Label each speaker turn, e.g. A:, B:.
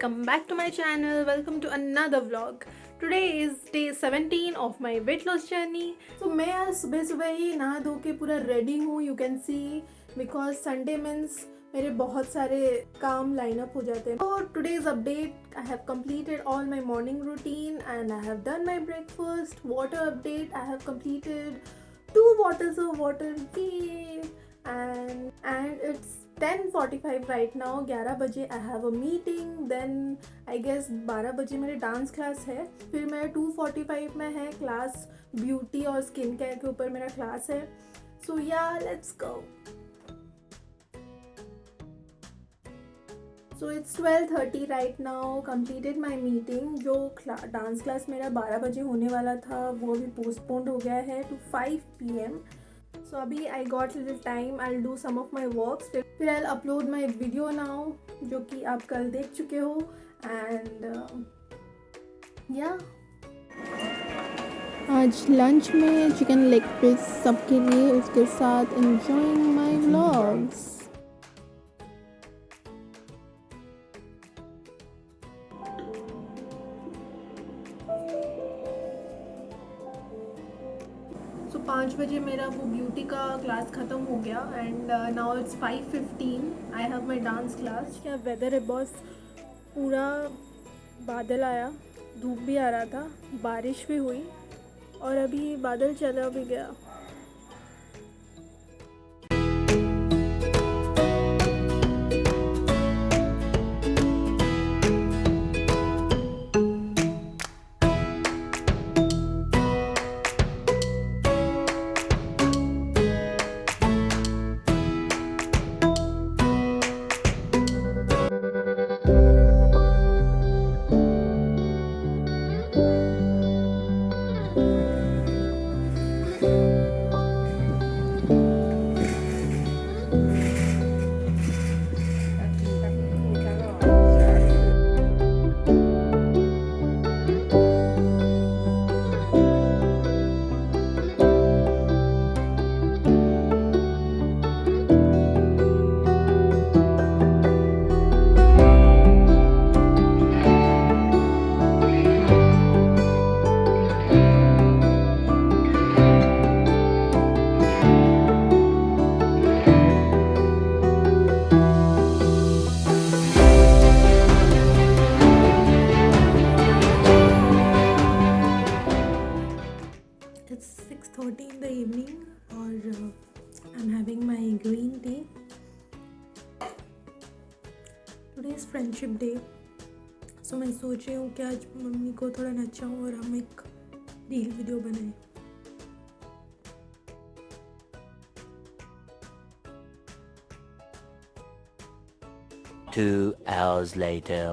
A: welcome back to my channel. Welcome to another vlog. Today is day 17 of my weight loss journey. So मैं आज सुबह सुबह ही नहा धो के पूरा रेडी हूँ. You can see because Sunday means मेरे बहुत सारे काम लाइन अप हो जाते हैं. So today's update, I have completed all my morning routine and I have done my breakfast. Water update, I have completed 2 bottles of water. Yay! And it's 10:45 right now. 11 बजे I have a meeting. Then I guess 12 बजे मेरे dance class है. फिर मेरा 2:45 में है class. Beauty और skin care के ऊपर मेरा क्लास है. So yeah, let's go. So it's 12:30 right now. Completed my meeting. जो डांस क्लास मेरा 12 बजे होने वाला था वो भी पोस्टपोन्ड हो गया है to 5 PM. So अभी I got little time. I'll do some of my works. फिर I'll upload my video now जो कि आप कल देख चुके हो. And yeah. आज लंच में चिकन लेग पीस सबके लिए, उसके साथ enjoying my vlogs. So 5 बजे मेरा वो ब्यूटी का क्लास ख़त्म हो गया and now it's 5:15. I have my dance class. क्या वेदर है बॉस. पूरा बादल आया, धूप भी आ रहा था, बारिश भी हुई और अभी बादल चला भी गया. It's 6:30 in the evening और I'm having my green tea. Today is friendship day. So मैं सोच रही हूँ कि आज मम्मी को थोड़ा नचाऊँ और हम एक रील वीडियो बनाएं.
B: Two hours later.